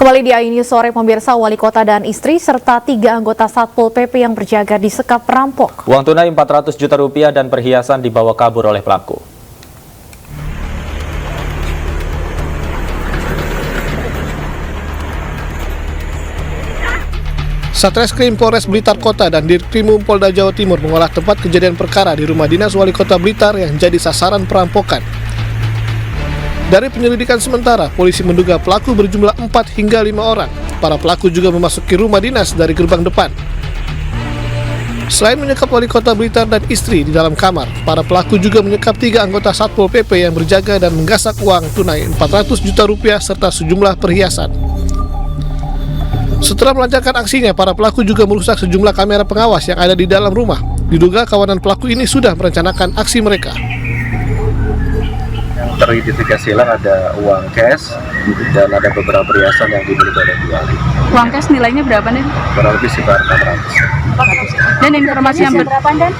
Kembali di AI News Sore, pemirsa, wali kota dan istri serta 3 anggota Satpol PP yang berjaga disekap perampok. Uang tunai 400 juta rupiah dan perhiasan dibawa kabur oleh pelaku. Satreskrim Polres Blitar Kota dan Dirkrimum Polda Jawa Timur mengolah tempat kejadian perkara di rumah dinas wali kota Blitar yang jadi sasaran perampokan. Dari penyelidikan sementara, polisi menduga pelaku berjumlah 4 hingga 5 orang. Para pelaku juga memasuki rumah dinas dari gerbang depan. Selain menyekap wali kota Blitar dan istri di dalam kamar, para pelaku juga menyekap 3 anggota Satpol PP yang berjaga dan menggasak uang tunai 400 juta rupiah serta sejumlah perhiasan. Setelah melancarkan aksinya, para pelaku juga merusak sejumlah kamera pengawas yang ada di dalam rumah. Diduga kawanan pelaku ini sudah merencanakan aksi mereka. Teridentifikasi hilang ada uang cash dan ada beberapa perhiasan yang dimiliki oleh dua. Uang cash nilainya berapa nih? Kurang lebih sekitar 400. Dan informasi yang berapa dan?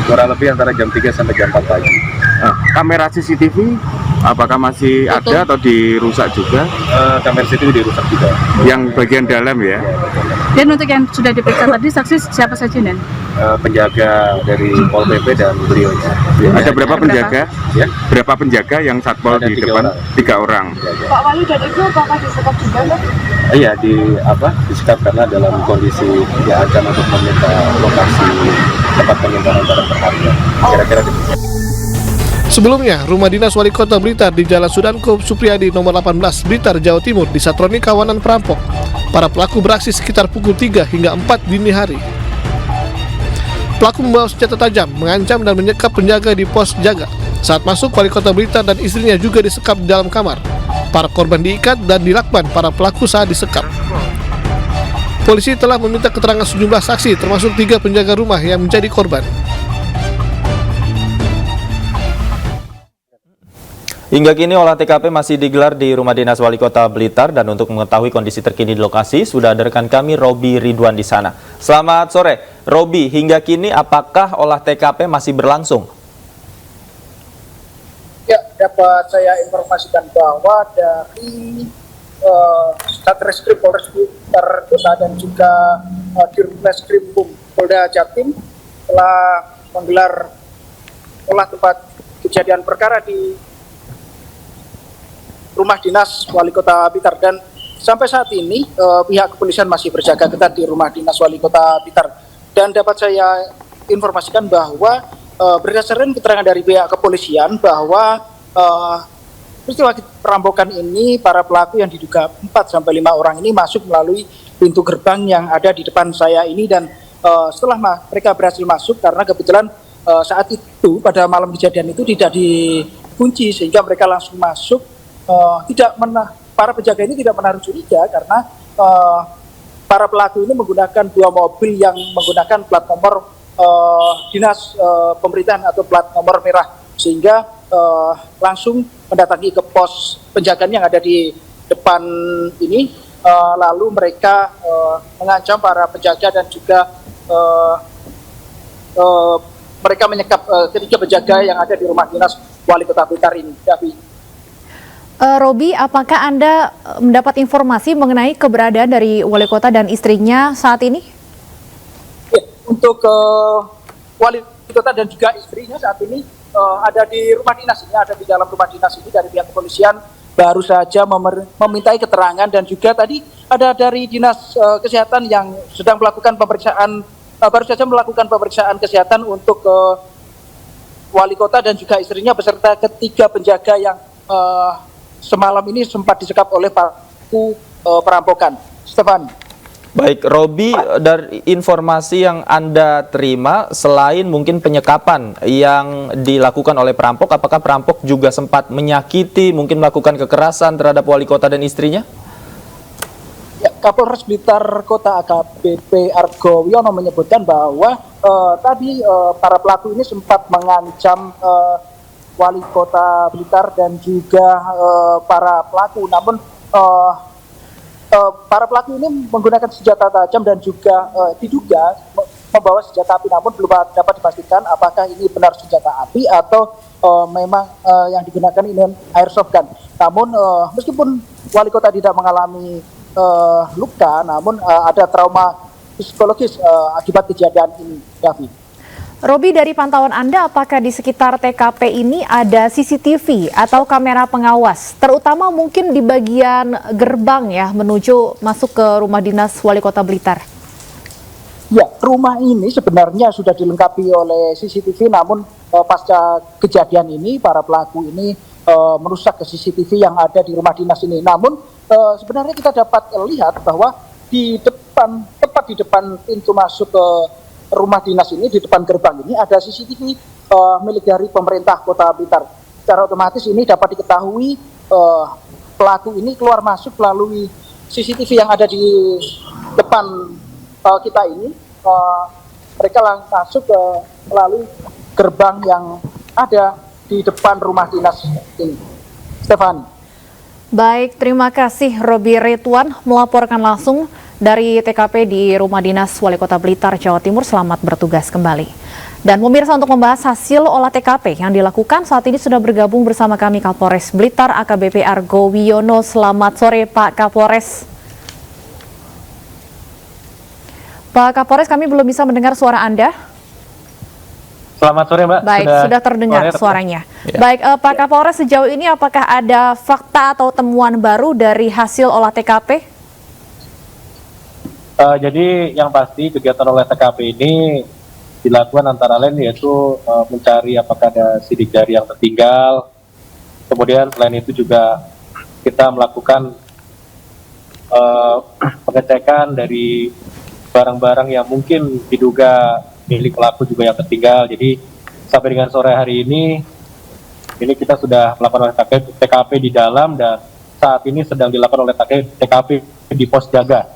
Kurang lebih antara jam 3 sampai jam 4 pagi. Kamera CCTV apakah masih ada atau dirusak juga? Kamera CCTV dirusak juga. Yang bagian dalam ya? Dan untuk yang sudah diperiksa tadi, saksi siapa saja, Nen? Penjaga dari Pol PP dan beliaunya. Ada berapa penjaga? Ya? Berapa penjaga yang satpol Ada di 3 depan? orang. 3 orang. Pak Wali dan Ibu apakah disekap juga, Pak? Iya, disekap karena dalam kondisi diancam untuk meminta lokasi tempat penyimpanan barang berharga. Kira-kira demikian. Sebelumnya, rumah dinas wali kota Blitar di Jalan Sudanko Supriyadi nomor 18 Blitar, Jawa Timur disatroni kawanan perampok. Para pelaku beraksi sekitar pukul 3 hingga 4 dini hari. Pelaku membawa senjata tajam, mengancam dan menyekap penjaga di pos jaga. Saat masuk, wali kota Blitar dan istrinya juga disekap di dalam kamar. Para korban diikat dan dilakban para pelaku saat disekap. Polisi telah meminta keterangan sejumlah saksi, termasuk 3 penjaga rumah yang menjadi korban. Hingga kini olah TKP masih digelar di rumah dinas wali kota Blitar, dan untuk mengetahui kondisi terkini di lokasi sudah ada rekan kami Robi Ridwan di sana. Selamat sore, Robi. Hingga kini apakah olah TKP masih berlangsung? Ya, dapat saya informasikan bahwa dari Satreskrim Polres Blitar Kota dan juga Dirkrimum Polda Jatim telah menggelar olah tempat kejadian perkara di rumah dinas wali kota Blitar, dan sampai saat ini pihak kepolisian masih berjaga ketat di rumah dinas wali kota Blitar. Dan dapat saya informasikan bahwa berdasarkan keterangan dari pihak kepolisian bahwa peristiwa perampokan ini, para pelaku yang diduga 4 sampai 5 orang ini masuk melalui pintu gerbang yang ada di depan saya ini, dan setelah mereka berhasil masuk, karena kebetulan saat itu pada malam kejadian itu tidak dikunci sehingga mereka langsung masuk. Para penjaga ini tidak menaruh curiga karena para pelaku ini menggunakan 2 mobil yang menggunakan plat nomor dinas pemerintahan atau plat nomor merah, sehingga langsung mendatangi ke pos penjagaan yang ada di depan ini, lalu mereka mengancam para penjaga dan juga mereka menyekap ketiga penjaga yang ada di rumah dinas wali kota Blitar ini. Robi, apakah Anda mendapat informasi mengenai keberadaan dari wali kota dan istrinya saat ini? Ya, untuk wali kota dan juga istrinya saat ini ada di rumah dinas ini, ada di dalam rumah dinas ini. Dari pihak kepolisian baru saja memintai keterangan, dan juga tadi ada dari dinas kesehatan yang sedang melakukan pemeriksaan, baru saja melakukan pemeriksaan kesehatan untuk wali kota dan juga istrinya beserta ketiga penjaga yang semalam ini sempat disekap oleh pelaku perampokan. Stefan. Baik, Robi, dari informasi yang Anda terima, selain mungkin penyekapan yang dilakukan oleh perampok, apakah perampok juga sempat menyakiti, mungkin melakukan kekerasan terhadap wali kota dan istrinya? Ya, Kapolres Blitar Kota AKBP Argo Wiono menyebutkan bahwa tadi para pelaku ini sempat mengancam wali kota Blitar dan juga para pelaku, namun para pelaku ini menggunakan senjata tajam dan juga diduga membawa senjata api, namun belum dapat dipastikan apakah ini benar senjata api atau memang yang digunakan ini airsoft gun. Namun meskipun wali kota tidak mengalami luka, namun ada trauma psikologis akibat kejadian ini, Davi. Robi, dari pantauan Anda, apakah di sekitar TKP ini ada CCTV atau kamera pengawas, terutama mungkin di bagian gerbang ya menuju masuk ke rumah dinas Wali Kota Blitar? Ya, rumah ini sebenarnya sudah dilengkapi oleh CCTV, namun pasca kejadian ini para pelaku ini merusak ke CCTV yang ada di rumah dinas ini. Namun sebenarnya kita dapat lihat bahwa di depan, tepat di depan pintu masuk ke rumah dinas ini, di depan gerbang ini ada CCTV milik dari pemerintah Kota Blitar. Secara otomatis ini dapat diketahui pelaku ini keluar masuk melalui CCTV yang ada di depan kita ini. Mereka langsung masuk melalui gerbang yang ada di depan rumah dinas ini. Stefani. Baik, terima kasih Robi Ridwan melaporkan langsung dari TKP di Rumah Dinas Wali Kota Blitar, Jawa Timur. Selamat bertugas kembali. Dan pemirsa, untuk membahas hasil olah TKP yang dilakukan saat ini sudah bergabung bersama kami Kapolres Blitar AKBP Argo Wiono. Selamat sore Pak Kapolres. Pak Kapolres, kami belum bisa mendengar suara Anda. Selamat sore Mbak. Baik, sudah terdengar suaranya. Ya. Baik, Pak Kapolres, sejauh ini apakah ada fakta atau temuan baru dari hasil olah TKP? Jadi yang pasti kegiatan olah TKP ini dilakukan antara lain yaitu mencari apakah ada sidik jari yang tertinggal. Kemudian selain itu juga kita melakukan pengecekan dari barang-barang yang mungkin diduga milik pelaku juga yang tertinggal. Jadi sampai dengan sore hari ini kita sudah melakukan TKP di dalam, dan saat ini sedang dilakukan oleh TKP di pos jaga.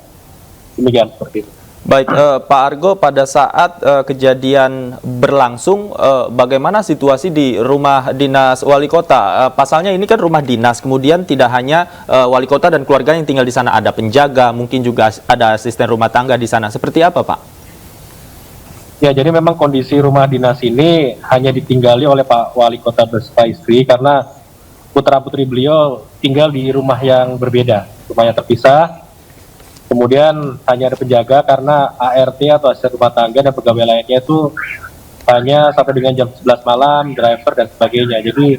Demikian seperti itu. Baik, Pak Argo, pada saat kejadian berlangsung, bagaimana situasi di rumah dinas wali kota? Pasalnya ini kan rumah dinas, kemudian tidak hanya wali kota dan keluarga yang tinggal di sana, ada penjaga, mungkin juga ada asisten rumah tangga di sana. Seperti apa, Pak? Ya, jadi memang kondisi rumah dinas ini hanya ditinggali oleh Pak Wali Kota beserta istri, karena putra-putri beliau tinggal di rumah yang berbeda, rumah yang terpisah. Kemudian hanya ada penjaga karena ART atau asisten rumah tangga dan pegawai lainnya itu hanya sampai dengan jam 11 malam, driver dan sebagainya. Jadi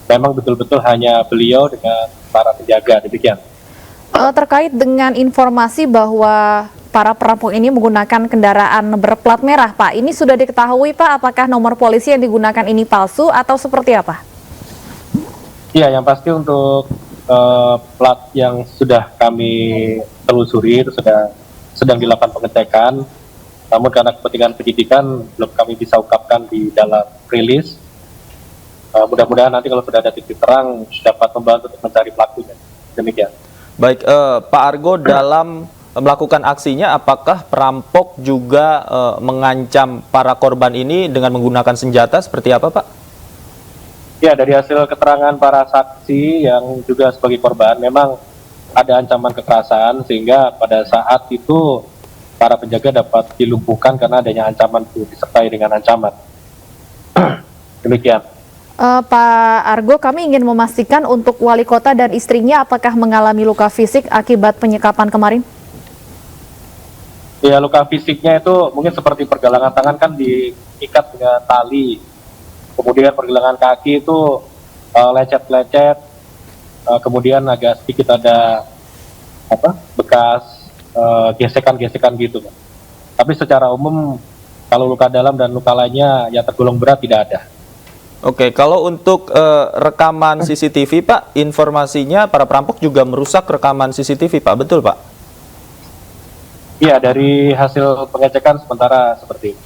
memang betul-betul hanya beliau dengan para penjaga, demikian. Terkait dengan informasi bahwa para perampok ini menggunakan kendaraan berplat merah, Pak, ini sudah diketahui, Pak, apakah nomor polisi yang digunakan ini palsu atau seperti apa? Iya, yang pasti untuk plat yang sudah kami telusuri itu sedang dilakukan pengecekan, namun karena kepentingan penyidikan belum kami bisa ungkapkan di dalam rilis. Mudah-mudahan nanti kalau sudah ada titik terang dapat membantu untuk mencari pelakunya. Demikian. Baik, Pak Argo, dalam melakukan aksinya apakah perampok juga mengancam para korban ini dengan menggunakan senjata, seperti apa, Pak? Ya, dari hasil keterangan para saksi yang juga sebagai korban, memang ada ancaman kekerasan, sehingga pada saat itu para penjaga dapat dilumpuhkan karena adanya ancaman itu disertai dengan ancaman. Demikian. Pak Argo, kami ingin memastikan untuk wali kota dan istrinya apakah mengalami luka fisik akibat penyekapan kemarin? Ya, luka fisiknya itu mungkin seperti pergelangan tangan kan diikat dengan tali. Kemudian pergelangan kaki itu lecet-lecet, kemudian agak sedikit ada bekas gesekan-gesekan gitu. Tapi secara umum kalau luka dalam dan luka lainnya yang tergolong berat tidak ada. Oke, kalau untuk rekaman CCTV, Pak, informasinya para perampok juga merusak rekaman CCTV, Pak, betul, Pak? Iya, dari hasil pengecekan sementara seperti itu.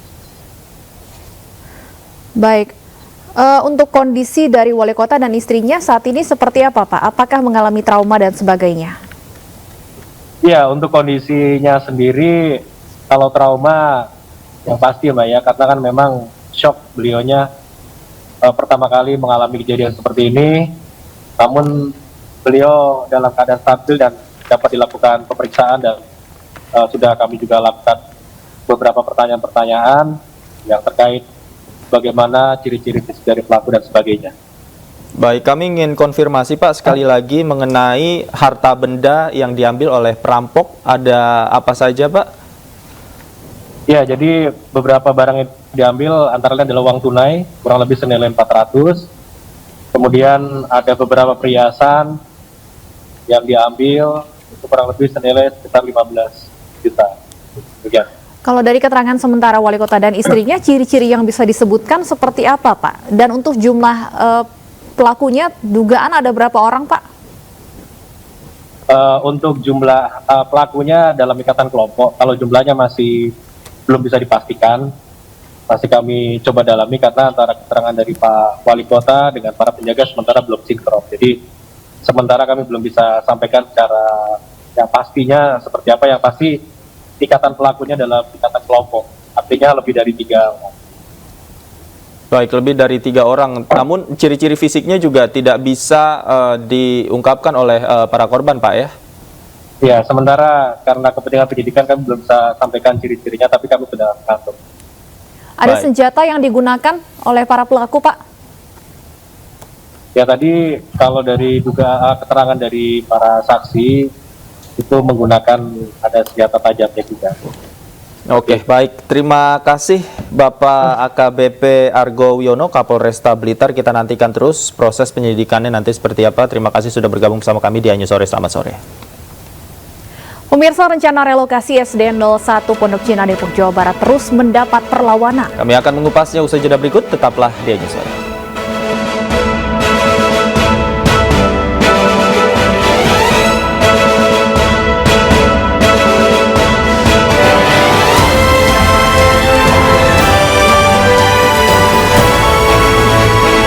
Baik. Untuk kondisi dari wali kota dan istrinya saat ini seperti apa, Pak? Apakah mengalami trauma dan sebagainya? Ya, untuk kondisinya sendiri, kalau trauma yang pasti Mbak ya, karena kan memang shock beliaunya pertama kali mengalami kejadian seperti ini, namun beliau dalam keadaan stabil dan dapat dilakukan pemeriksaan, dan sudah kami juga lakukan beberapa pertanyaan-pertanyaan yang terkait bagaimana ciri-ciri fisik dari pelaku dan sebagainya. Baik, kami ingin konfirmasi Pak sekali lagi mengenai harta benda yang diambil oleh perampok. Ada apa saja Pak? Ya, jadi beberapa barang yang diambil antara lain adalah uang tunai kurang lebih senilai 400. Kemudian ada beberapa perhiasan yang diambil itu kurang lebih senilai sekitar 15 juta. Demikian. Kalau dari keterangan sementara wali kota dan istrinya, ciri-ciri yang bisa disebutkan seperti apa Pak? Dan untuk jumlah pelakunya, dugaan ada berapa orang Pak? Untuk jumlah pelakunya dalam ikatan kelompok, kalau jumlahnya masih belum bisa dipastikan, masih kami coba dalami karena antara keterangan dari Pak Wali Kota dengan para penjaga sementara belum sinkron. Jadi sementara kami belum bisa sampaikan secara yang pastinya seperti apa. Yang pasti ikatan pelakunya dalam ikatan kelompok, artinya lebih dari 3 orang. Baik, lebih dari 3 orang. Namun ciri-ciri fisiknya juga tidak bisa diungkapkan oleh para korban Pak ya? Ya, sementara karena kepentingan penyidikan kami belum bisa sampaikan ciri-cirinya, tapi kami sudah mengatur. Ada Baik. senjata yang digunakan oleh para pelaku Pak? Ya, tadi kalau dari keterangan dari para saksi itu menggunakan ada senjata tajamnya juga. Oke, baik. Terima kasih Bapak AKBP Argo Wiono, Kapolresta Blitar. Kita nantikan terus proses penyelidikannya nanti seperti apa. Terima kasih sudah bergabung bersama kami di Anyu Sore. Selamat sore. Pemirsa, rencana relokasi SDN 01 Pondok Cina Depok, Jawa Barat terus mendapat perlawanan. Kami akan mengupasnya usai jeda berikut. Tetaplah di Anyu Sore.